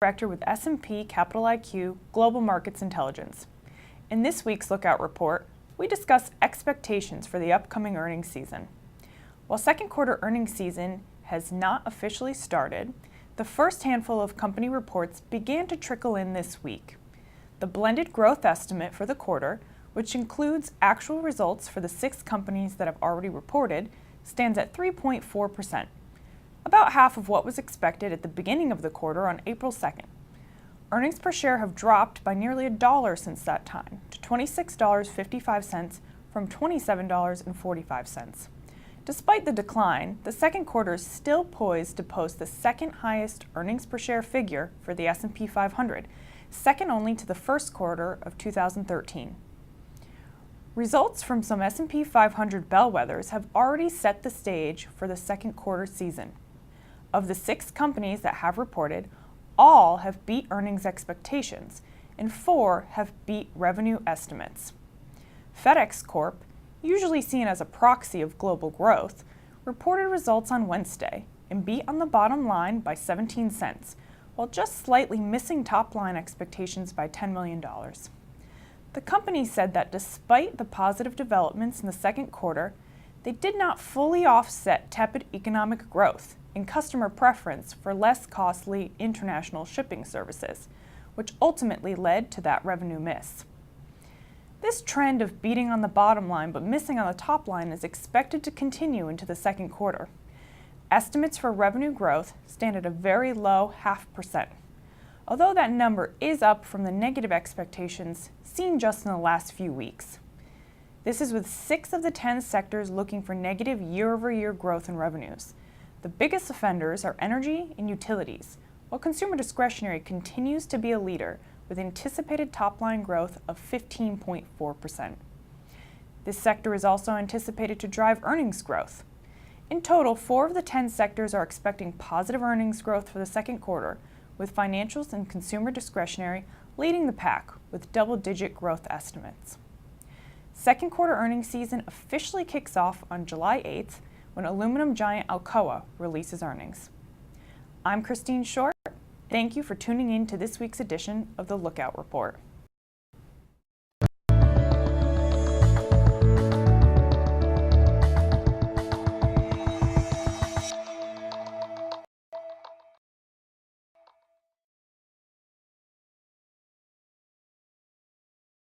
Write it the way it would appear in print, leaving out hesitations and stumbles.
Director with S&P Capital IQ Global Markets Intelligence. In this week's Lookout Report, we discuss expectations for the upcoming earnings season. While second quarter earnings season has not officially started, the first handful of company reports began to trickle in this week. The blended growth estimate for the quarter, which includes actual results for the 6 companies that have already reported, stands at 3.4%. About half of what was expected at the beginning of the quarter on April 2nd. Earnings per share have dropped by nearly $1 since that time, to $26.55 from $27.45. Despite the decline, the second quarter is still poised to post the second highest earnings per share figure for the S&P 500, second only to the first quarter of 2013. Results from some S&P 500 bellwethers have already set the stage for the second quarter season. Of the 6 companies that have reported, all have beat earnings expectations, and 4 have beat revenue estimates. FedEx Corp, usually seen as a proxy of global growth, reported results on Wednesday and beat on the bottom line by 17 cents, while just slightly missing top-line expectations by $10 million. The company said that despite the positive developments in the second quarter, they did not fully offset tepid economic growth and customer preference for less costly international shipping services, which ultimately led to that revenue miss. This trend of beating on the bottom line but missing on the top line is expected to continue into the second quarter. Estimates for revenue growth stand at a very low 0.5%, although that number is up from the negative expectations seen just in the last few weeks. This is with 6 of the 10 sectors looking for negative year-over-year growth in revenues. The biggest offenders are energy and utilities, while consumer discretionary continues to be a leader with anticipated top-line growth of 15.4%. This sector is also anticipated to drive earnings growth. In total, 4 of the 10 sectors are expecting positive earnings growth for the second quarter, with financials and consumer discretionary leading the pack with double-digit growth estimates. Second quarter earnings season officially kicks off on July 8th when aluminum giant Alcoa releases earnings. I'm Christine Short. Thank you for tuning in to this week's edition of the Lookout Report.